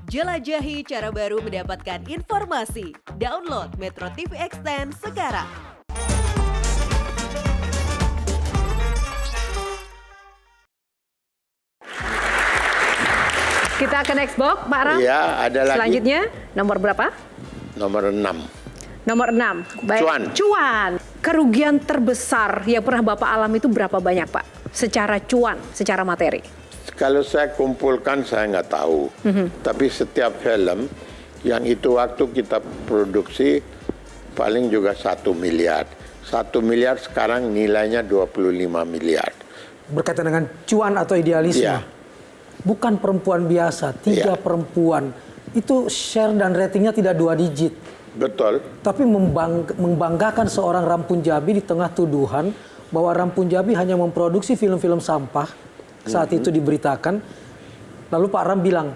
Jelajahi cara baru mendapatkan informasi. Download Metro TV Extend sekarang. Kita ke next box, Pak Ram. Iya, ada lagi. Selanjutnya, nomor berapa? Nomor 6. Nomor 6. Baik. Cuan. Kerugian terbesar yang pernah Bapak alami itu berapa banyak, Pak? Secara cuan, secara materi. Kalau saya kumpulkan saya nggak tahu. Tapi setiap film yang itu waktu kita produksi paling juga 1 miliar. 1 miliar sekarang nilainya 25 miliar. Berkaitan dengan cuan atau idealisme. Iya. Bukan perempuan biasa, 3 perempuan. Itu share dan ratingnya tidak 2 digit. Betul. Tapi membanggakan seorang Ram Punjabi di tengah tuduhan bahwa Ram Punjabi hanya memproduksi film-film sampah saat itu diberitakan. Lalu Pak Ram bilang,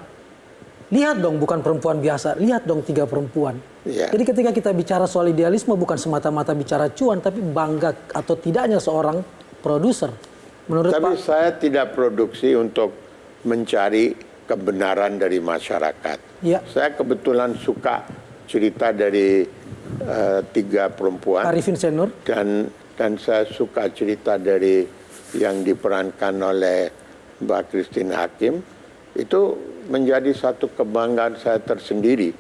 lihat dong bukan perempuan biasa, lihat dong 3 perempuan. Iya. Jadi ketika kita bicara soal idealisme bukan semata-mata bicara cuan, tapi bangga atau tidaknya seorang produser. Menurut Tapi Pak, saya tidak produksi untuk mencari kebenaran dari masyarakat. Ya. Saya kebetulan suka cerita dari 3 perempuan. Arifin Senur. Dan saya suka cerita dari yang diperankan oleh Mbak Christine Hakim. Itu menjadi satu kebanggaan saya tersendiri.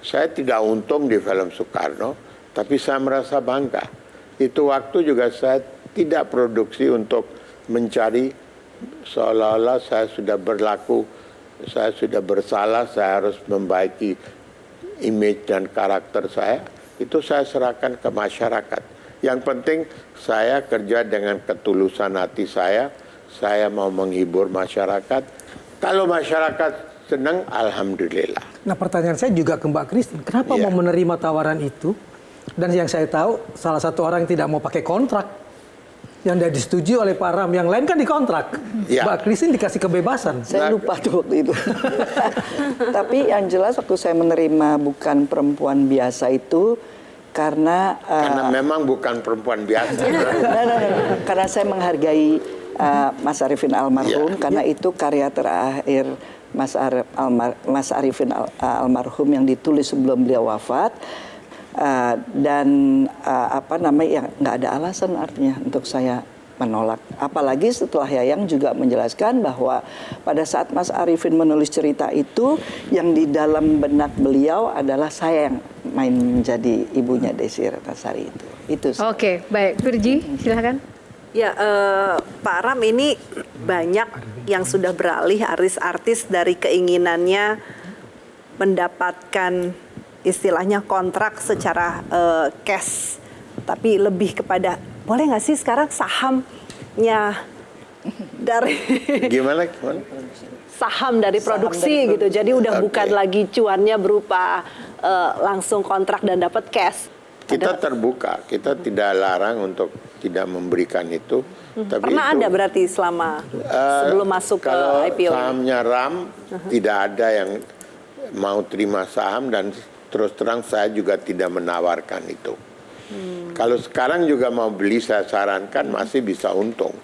Saya tidak untung di film Soekarno, tapi saya merasa bangga. Itu waktu juga saya tidak produksi untuk mencari seolah-olah saya sudah berlaku, saya sudah bersalah, saya harus membaiki image dan karakter saya. Itu saya serahkan ke masyarakat. Yang penting saya kerja dengan ketulusan hati saya mau menghibur masyarakat. Kalau masyarakat senang, alhamdulillah. Nah pertanyaan saya juga ke Mbak Christine, kenapa Iya. mau menerima tawaran itu? Dan yang saya tahu, salah satu orang yang tidak mau pakai kontrak, yang tidak disetujui oleh Pak Ram, yang lain kan dikontrak. Iya. Mbak Christine dikasih kebebasan. Saya lupa tuh waktu itu. Tapi yang jelas waktu saya menerima bukan perempuan biasa itu karena memang bukan perempuan biasa. karena saya menghargai Mas Arifin almarhum Ya. karena itu karya terakhir Mas Arifin almarhum yang ditulis sebelum beliau wafat. Dan apa namanya ya nggak ada alasan artinya untuk saya menolak. Apalagi setelah Yayang juga menjelaskan bahwa pada saat Mas Arifin menulis cerita itu yang di dalam benak beliau adalah saya yang main menjadi ibunya Desi Ratnasari itu. Itu. Oke, baik. Virgi, silakan. Ya, Pak Ram ini banyak yang sudah beralih artis-artis dari keinginannya mendapatkan istilahnya kontrak secara cash, tapi lebih kepada boleh nggak sih sekarang sahamnya dari Gimana? saham dari produksi gitu, jadi udah bukan lagi cuannya berupa langsung kontrak dan dapat cash. Kita terbuka, kita tidak larang untuk tidak memberikan itu. Tapi Pernah itu, ada berarti selama sebelum masuk ke kalau IPO? sahamnya Ram, tidak ada yang mau terima saham dan terus terang saya juga tidak menawarkan itu. Kalau sekarang juga mau beli saya sarankan masih bisa untung.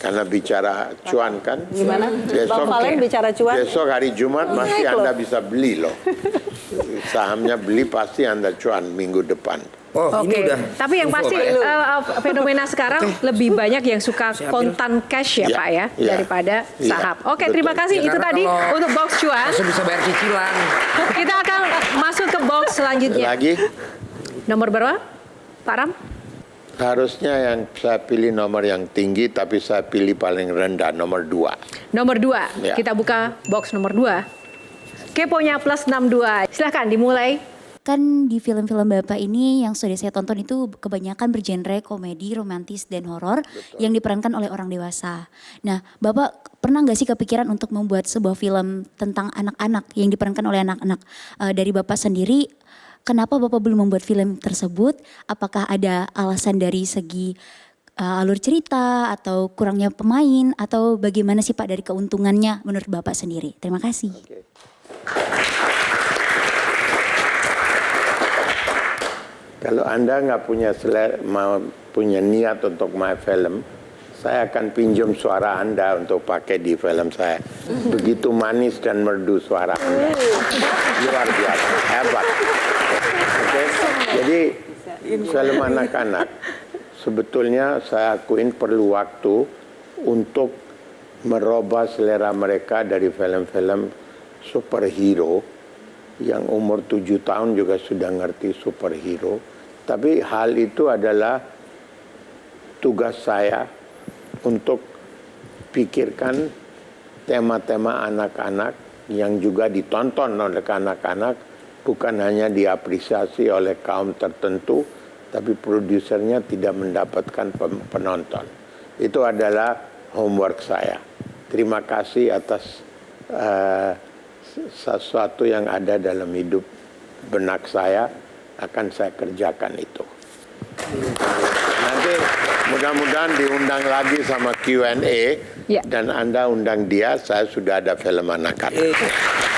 Karena bicara cuan kan. Gimana? Bang Valen bicara cuan? Besok hari Jumat masih Naik loh. Anda bisa beli loh. Sahamnya beli pasti Anda cuan minggu depan. Oh, Oke, ini udah. tapi yang pasti fenomena sekarang lebih banyak yang suka kontan cash ya Ya, Pak ya, ya. daripada Iya, saham. Oke, betul. terima kasih. Ya, Itu karena tadi kalau untuk box cuan. Langsung bisa bayar cicilan. Kita akan masuk ke box selanjutnya. Lagi Nomor berapa, Pak Ram? harusnya yang saya pilih nomor yang tinggi tapi saya pilih paling rendah nomor 2. Nomor 2. Ya. Kita buka box nomor 2. Keponya plus 62. Silahkan dimulai. Kan di film-film Bapak ini yang sudah saya tonton itu kebanyakan bergenre komedi, romantis, dan horor yang diperankan oleh orang dewasa. Nah, Bapak pernah nggak sih kepikiran untuk membuat sebuah film tentang anak-anak yang diperankan oleh anak-anak? Dari Bapak sendiri, kenapa Bapak belum membuat film tersebut? Apakah ada alasan dari segi alur cerita atau kurangnya pemain atau bagaimana sih Pak dari keuntungannya menurut Bapak sendiri? Terima kasih. Kalau Anda nggak punya niat untuk my film, saya akan pinjam suara Anda untuk pakai di film saya. Begitu manis dan merdu suara Anda. Luar biasa, hebat. Oke, jadi film anak-anak sebetulnya saya akuin perlu waktu untuk merubah selera mereka dari film-film superhero yang umur 7 tahun juga sudah ngerti superhero. Tapi hal itu adalah tugas saya untuk pikirkan tema-tema anak-anak yang juga ditonton oleh anak-anak, bukan hanya diapresiasi oleh kaum tertentu, tapi produsernya tidak mendapatkan penonton. Itu adalah homework saya. Terima kasih atas sesuatu yang ada dalam hidup benak saya, akan saya kerjakan itu. Nanti mudah-mudahan diundang lagi sama Q&A Ya. dan Anda undang dia, saya sudah ada film anak-anak.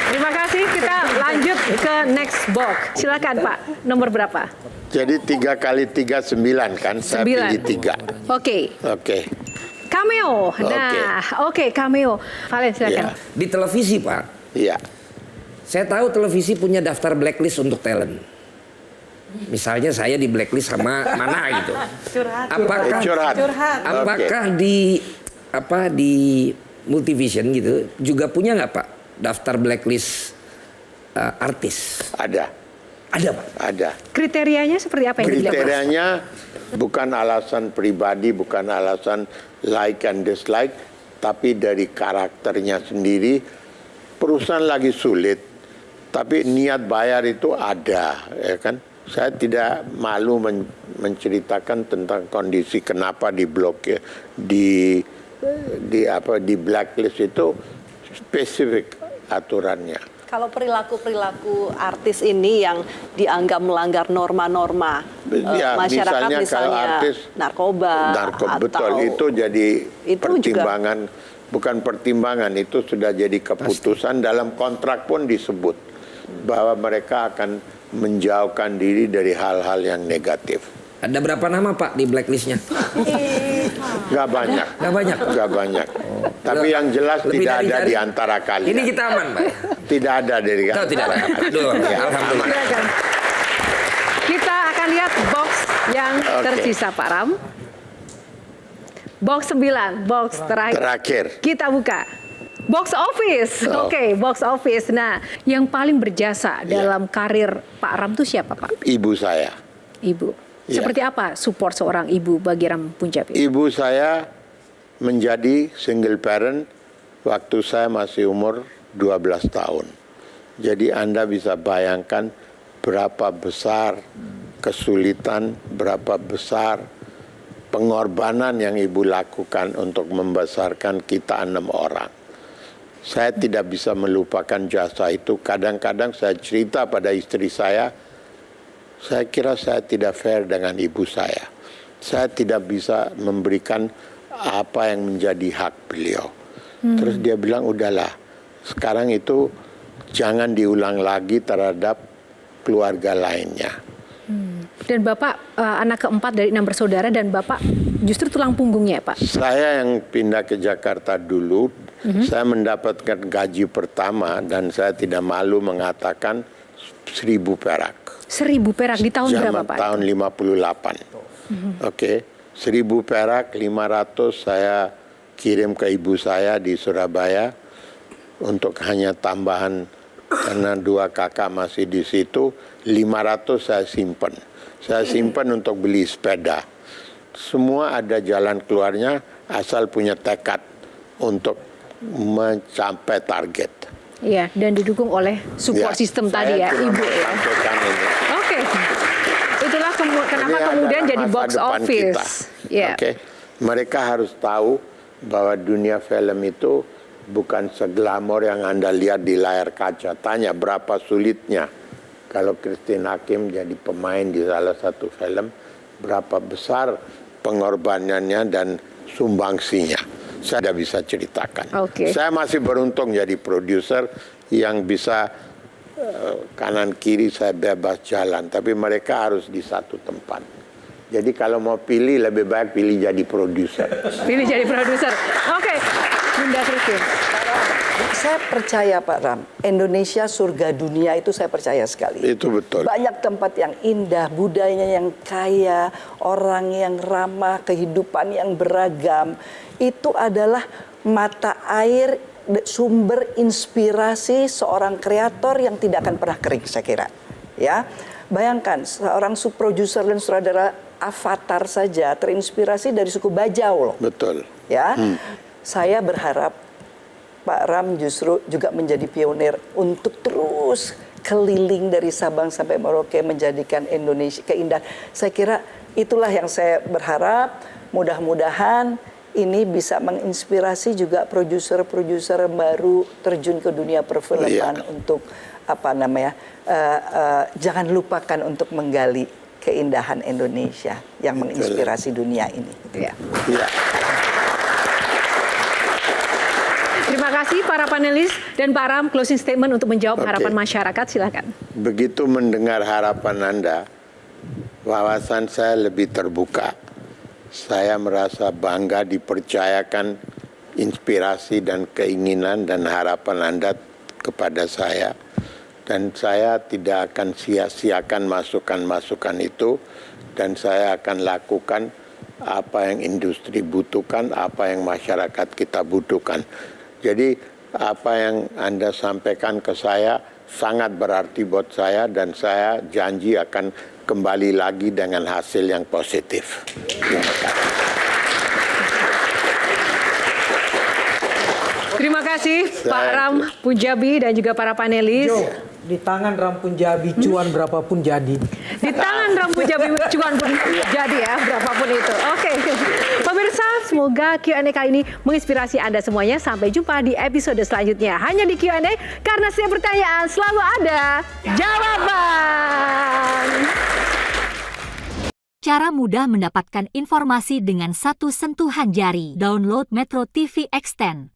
Terima kasih. Kita lanjut ke next box. Silakan Pak. Nomor berapa? Jadi 3 kali 3 9 kan, saya 9. pilih 3. Oke. Oke. Cameo. Nah, oke, cameo. Valen silakan. Ya. Di televisi, Pak. Iya. Saya tahu televisi punya daftar blacklist untuk talent. Misalnya saya di blacklist sama mana gitu. Curhat. Apakah di Multivision gitu juga punya nggak Pak daftar blacklist artis? Ada. Ada Pak. Ada. Kriterianya seperti apa yang dilihat? Kriterianya bukan alasan pribadi, bukan alasan like and dislike, tapi dari karakternya sendiri. Perusahaan lagi sulit, tapi niat bayar itu ada, ya kan? Saya tidak malu menceritakan tentang kondisi kenapa di blokir, di blacklist itu spesifik aturannya. Kalau perilaku-perilaku artis ini yang dianggap melanggar norma-norma Ya, masyarakat, misalnya kalau artis narkoba, betul, itu jadi itu pertimbangan, bukan pertimbangan, itu sudah jadi keputusan. Dalam kontrak pun disebut bahwa mereka akan menjauhkan diri dari hal-hal yang negatif. Ada berapa nama Pak di blacklistnya? Gak banyak. Nggak banyak. Gak banyak. Tapi yang jelas Lebih tidak dari ada jari. di antara kalian. Ini kita aman Pak. Tidak ada dari Tahu tidak ada. Aduh, alhamdulillah. Silakan. Kita akan lihat box yang Oke. tersisa Pak Ram. Box 9, box Terakhir. Kita buka. Box office. Oh. Oke, box office. Nah, yang paling berjasa dalam karir Pak Ram itu siapa, Pak? Ibu saya. Ibu. Iya. Seperti apa support seorang ibu bagi Ram Punjabi? Ibu saya menjadi single parent waktu saya masih umur 12 tahun. Jadi Anda bisa bayangkan berapa besar kesulitan, berapa besar pengorbanan yang ibu lakukan untuk membesarkan kita 6 orang. Saya tidak bisa melupakan jasa itu. Kadang-kadang saya cerita pada istri saya kira saya tidak fair dengan ibu saya. Saya tidak bisa memberikan apa yang menjadi hak beliau. Terus dia bilang, udahlah, sekarang itu jangan diulang lagi terhadap keluarga lainnya. Dan Bapak anak keempat dari 6 bersaudara dan Bapak justru tulang punggungnya, Pak. Saya yang pindah ke Jakarta dulu, saya mendapatkan gaji pertama dan saya tidak malu mengatakan 1.000 perak. 1.000 perak di tahun berapa, Pak? Tahun 58. Oke, 1.000 perak, 500 saya kirim ke ibu saya di Surabaya untuk hanya tambahan karena 2 kakak masih di situ. 500 saya simpan. Saya simpan untuk beli sepeda. Semua ada jalan keluarnya asal punya tekad untuk mencapai target. Iya, dan didukung oleh support Ya, system saya tadi ya, cuma Ibu mau ya. sampaikan ini. Oke. Itulah kenapa Ini kemudian adalah jadi masa box depan office. kita. Ya. Oke. Mereka harus tahu bahwa dunia film itu bukan seglamor yang Anda lihat di layar kaca. Tanya berapa sulitnya kalau Christine Hakim jadi pemain di salah satu film, berapa besar pengorbanannya dan sumbangsinya. Saya tidak bisa ceritakan. Oke. Saya masih beruntung jadi produser yang bisa kanan kiri saya bebas jalan, tapi mereka harus di satu tempat. Jadi kalau mau pilih lebih baik pilih jadi produser. Pilih jadi produser. Oke, Bunda Christine. Saya percaya Pak Ram, Indonesia surga dunia itu saya percaya sekali. Itu betul. Banyak tempat yang indah, budayanya yang kaya, orang yang ramah, kehidupan yang beragam. Itu adalah mata air, sumber inspirasi seorang kreator yang tidak akan pernah kering, saya kira. Ya, bayangkan seorang produser dan sutradara Avatar saja terinspirasi dari suku Bajau loh. Betul. Ya, saya berharap Pak Ram justru juga menjadi pionir untuk terus keliling dari Sabang sampai Merauke menjadikan Indonesia keindahan. Saya kira itulah yang saya berharap. Mudah-mudahan ini bisa menginspirasi juga produser-produser baru terjun ke dunia perfilman untuk apa namanya? Jangan lupakan untuk menggali keindahan Indonesia yang menginspirasi dunia ini. Ya. Ya. Terima kasih para panelis dan Pak Ram, closing statement untuk menjawab Oke. harapan masyarakat, silakan. Begitu mendengar harapan Anda, wawasan saya lebih terbuka. Saya merasa bangga dipercayakan inspirasi dan keinginan dan harapan Anda kepada saya. Dan saya tidak akan sia-siakan masukan-masukan itu. Dan saya akan lakukan apa yang industri butuhkan, apa yang masyarakat kita butuhkan. Jadi apa yang Anda sampaikan ke saya sangat berarti buat saya dan saya janji akan kembali lagi dengan hasil yang positif. Terima kasih. Terima kasih Pak Ram Punjabi dan juga para panelis. Jo, di tangan Ram Punjabi cuan berapapun jadi. Di tangan Ram Punjabi cuan pun jadi ya, berapapun itu. Oke. Pemirsa, semoga Q&A kali ini menginspirasi Anda semuanya. Sampai jumpa di episode selanjutnya. Hanya di Q&A, karena setiap pertanyaan selalu ada jawaban. Cara mudah mendapatkan informasi dengan satu sentuhan jari. Download Metro TV Extend.